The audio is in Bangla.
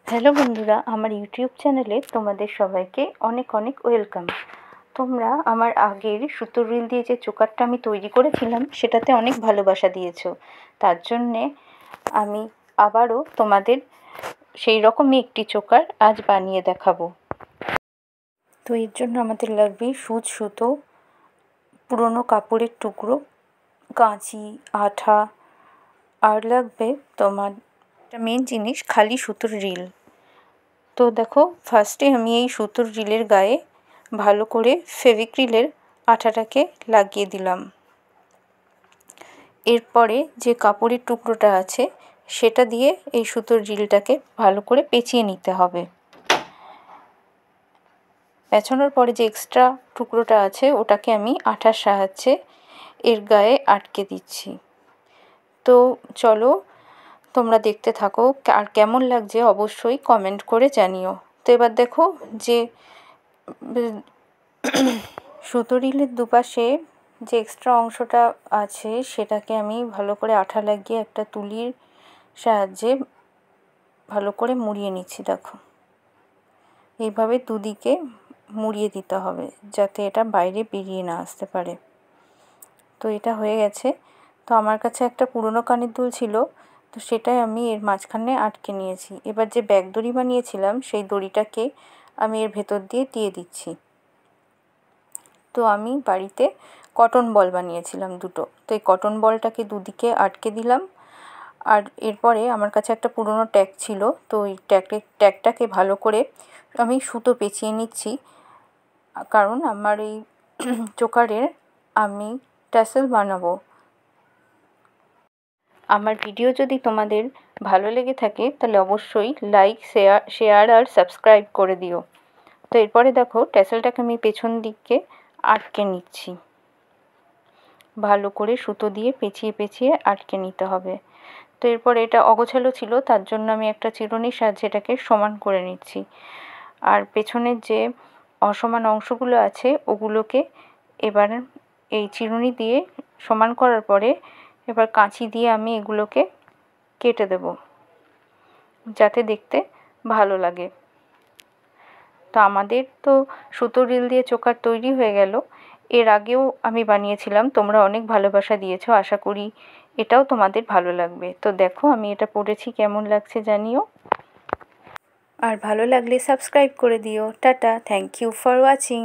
হ্যালো বন্ধুরা, আমার ইউটিউব চ্যানেলে তোমাদের সবাইকে অনেক অনেক ওয়েলকাম। তোমরা আমার আগের সুতোর রিল দিয়ে যে চোকারটা আমি তৈরি করেছিলাম সেটাতে অনেক ভালোবাসা দিয়েছো, তার জন্যে আমি আবারও তোমাদের সেই রকমই একটি চোকার আজ বানিয়ে দেখাবো। তো এর জন্য আমাদের লাগবে সুচ সুতো, পুরনো কাপড়ের টুকরো, কাঁচি, আঠা, আর লাগবে তোমার একটা মেন জিনিস খালি সুতোর রিল। তো দেখো, ফার্স্টে আমি এই সুতোর রিলের গায়ে ভালো করে ফেভিক্রিলের আঠাটাকে লাগিয়ে দিলাম। এরপরে যে কাপড়ের টুকরোটা আছে সেটা দিয়ে এই সুতোর রিলটাকে ভালো করে পেঁচিয়ে নিতে হবে। পেঁচানোর পরে যে এক্সট্রা টুকরোটা আছে ওটাকে আমি আঠার সাহায্যে এর গায়ে আটকে দিচ্ছি। তো চলো তোমরা দেখতে থাকো, আর কেমন লাগছে অবশ্যই কমেন্ট করে জানিও। তো এবার দেখো যে সুতো রিলের দুপাশে যে এক্সট্রা অংশটা আছে সেটাকে আমি ভালো করে আঠা লাগিয়ে একটা তুলির সাহায্যে ভালো করে মুড়িয়ে নিচ্ছি। দেখো, এইভাবে দুদিকে মুড়িয়ে দিতে হবে যাতে এটা বাইরে বেরিয়ে না আসতে পারে। তো এটা হয়ে গেছে। তো আমার কাছে একটা পুরনো কানের দুল ছিল, তো সেটাই আমি এর মাঝখানে আটকে নিয়েছি। এবার যে ব্যাক দড়ি বানিয়েছিলাম সেই দড়িটাকে আমি এর ভেতর দিয়ে দিচ্ছি। তো আমি বাড়িতে কটন বল বানিয়েছিলাম দুটো, তো এই কটন বলটাকে দুদিকে আটকে দিলাম। আর এরপরে আমার কাছে একটা পুরনো ট্যাগ ছিল, তো ওই ট্যাগটাকে ভালো করে আমি সুতো পেঁচিয়ে নিচ্ছি, কারণ আমার এই চোকারের আমি ট্যাসেল বানাবো। আমার ভিডিও যদি তোমাদের ভালো লেগে থাকে তাহলে অবশ্যই লাইক, শেয়ার আর সাবস্ক্রাইব করে দিও। তো এরপরে দেখো ট্যাসেলটাকে আমি পেছন দিকে আটকে নিচ্ছি, ভালো করে সুতো দিয়ে পেঁচিয়ে পেঁচিয়ে আটকে নিতে হবে। তো এরপর এটা অগোছালো ছিল, তার জন্য আমি একটা চিরুনির সাহায্যে এটাকে সমান করে নিচ্ছি। আর পেছনের যে অসমান অংশগুলো আছে ওগুলোকে এবার এই চিরুনি দিয়ে সমান করার পরে এবার কাঁচি দিয়ে আমি এগুলোকে কেটে দেব যাতে দেখতে ভালো লাগে। তো আমাদের তো সুতোর রিল দিয়ে চোকার তৈরি হয়ে গেল। এর আগেও আমি বানিয়েছিলাম, তোমরা অনেক ভালোবাসা দিয়েছো, আশা করি এটাও তোমাদের ভালো লাগবে। তো দেখো আমি এটা পরেছি, কেমন লাগছে জানিও, আর ভালো লাগলে সাবস্ক্রাইব করে দিও। Tata, thank you for watching.